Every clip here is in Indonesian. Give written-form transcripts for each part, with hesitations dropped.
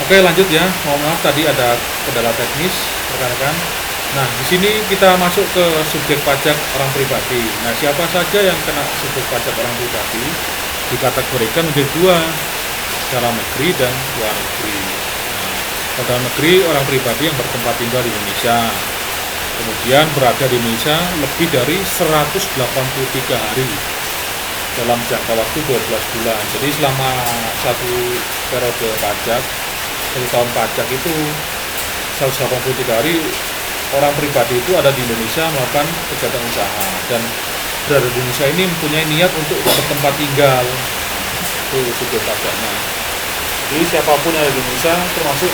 Oke, lanjut ya. Mohon maaf tadi ada kendala teknis, rekan-rekan. Nah, di sini kita masuk ke subjek pajak orang pribadi. Nah, siapa saja yang kena subjek pajak orang pribadi dikategorikan menjadi dua, dalam negeri dan luar negeri. Nah, kalau dalam negeri orang pribadi yang bertempat tinggal di Indonesia, kemudian berada di Indonesia lebih dari 183 hari dalam jangka waktu 12 bulan. Jadi selama satu periode pajak, satu tahun pajak itu 183 hari orang pribadi itu ada di Indonesia melakukan kegiatan usaha dan berada di Indonesia ini mempunyai niat untuk bertempat tinggal. Itu subjek pajaknya. Jadi siapapun yang ada di Indonesia termasuk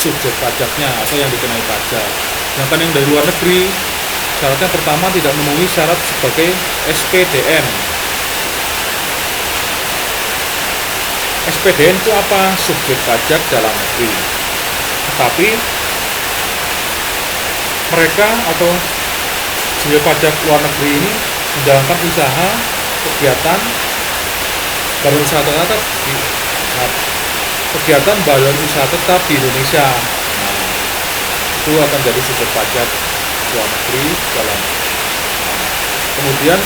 subjek pajaknya atau yang dikenai pajak. Sedangkan yang dari luar negeri, syaratnya pertama tidak memenuhi syarat sebagai SPDN. SPDN itu apa? Subjek pajak dalam negeri. Tetapi mereka atau subjek pajak luar negeri ini menjalankan usaha, kegiatan, badan usaha tetap di kegiatan badan usaha tetap di Indonesia. Nah, itu akan jadi subjek pajak luar negeri dalam. Kemudian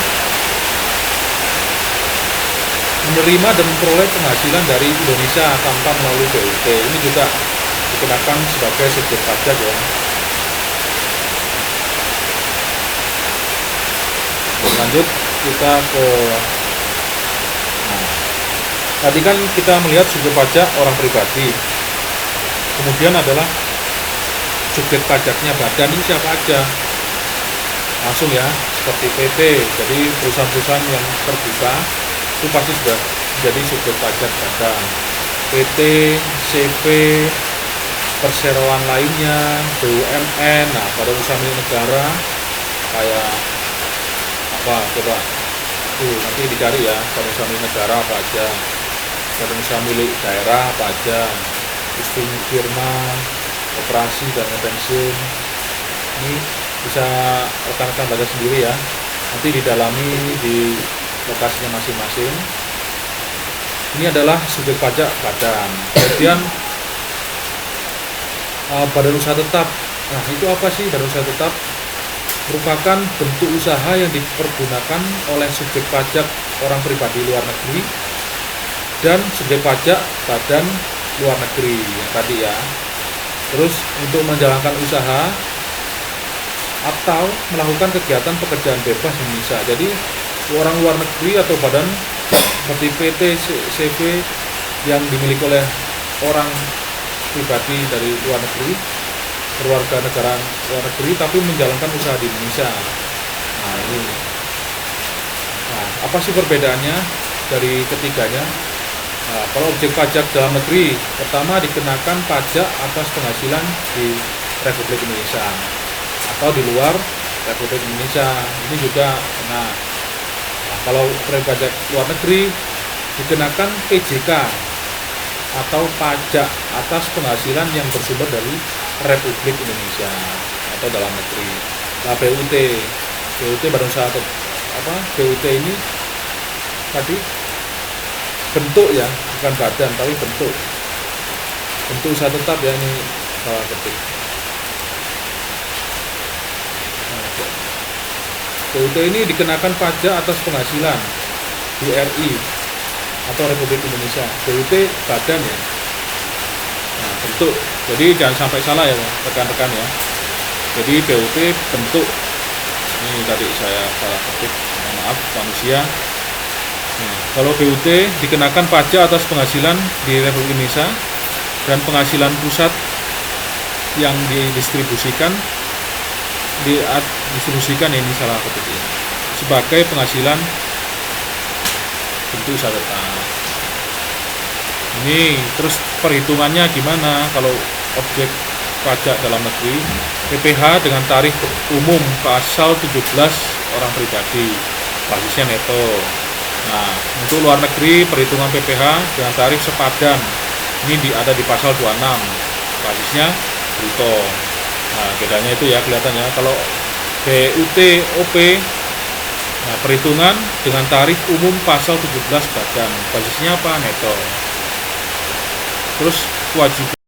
menerima dan memperoleh penghasilan dari Indonesia tanpa melalui BUT, ini juga dikenakan sebagai subjek pajak ya. Lanjut kita ke tadi kan kita melihat subjek pajak orang pribadi, kemudian adalah subjek pajaknya badan ini siapa aja, langsung ya, seperti PT, jadi perusahaan-perusahaan yang terbuka itu pasti sudah jadi subjek pajak badan. PT, CV, perseroan lainnya, BUMN, nah badan usaha milik negara kayak apa coba nanti dicari ya, badan usaha milik negara apa aja, badan usaha milik daerah apa aja, listing firma, operasi dan pensiun. Ini bisa rekan-rekan baca sendiri ya, nanti didalami di lokasinya masing-masing. Ini adalah subjek pajak badan. Kemudian badan usaha tetap. Nah, itu apa sih badan usaha tetap? Merupakan bentuk usaha yang dipergunakan oleh subjek pajak orang pribadi luar negeri dan subjek pajak badan luar negeri yang tadi ya. Terus untuk menjalankan usaha atau melakukan kegiatan pekerjaan bebas di Indonesia. Jadi orang luar negeri atau badan seperti PT, CV yang dimiliki oleh orang pribadi dari luar negeri, berwarga negara luar negeri tapi menjalankan usaha di Indonesia. Nah ini, nah apa sih perbedaannya dari ketiganya? Nah, kalau objek pajak dalam negeri, pertama dikenakan pajak atas penghasilan di Republik Indonesia atau di luar Republik Indonesia, ini juga kena. Nah, kalau objek pajak luar negeri dikenakan PJK atau pajak atas penghasilan yang bersumber dari Republik Indonesia atau dalam negeri. Nah, BUT badan usaha apa? BUT ini tadi bentuk ya, bukan badan tapi bentuk usaha tetap ya, ini salah ketik. BUT ini dikenakan pajak atas penghasilan di RI atau Republik Indonesia. BUT badan ya. Nah, bentuk. Jadi jangan sampai salah ya rekan-rekan ya. Jadi BUT bentuk. Ini tadi saya salah ketik. Maaf manusia. Nah, kalau BUT dikenakan pajak atas penghasilan di Republik Indonesia dan penghasilan pusat yang didistribusikan ini salah ketik ini sebagai penghasilan bentuk usaha tetap. Ini terus perhitungannya gimana kalau objek pajak dalam negeri? PPh dengan tarif umum pasal 17 orang pribadi, basisnya neto. Nah, untuk luar negeri perhitungan PPh dengan tarif sepadan, ini ada di pasal 26, basisnya bruto. Nah, bedanya itu ya kelihatannya. Kalau BUT OP, nah perhitungan dengan tarif umum pasal 17 badan, basisnya apa? Neto. Terus kewajiban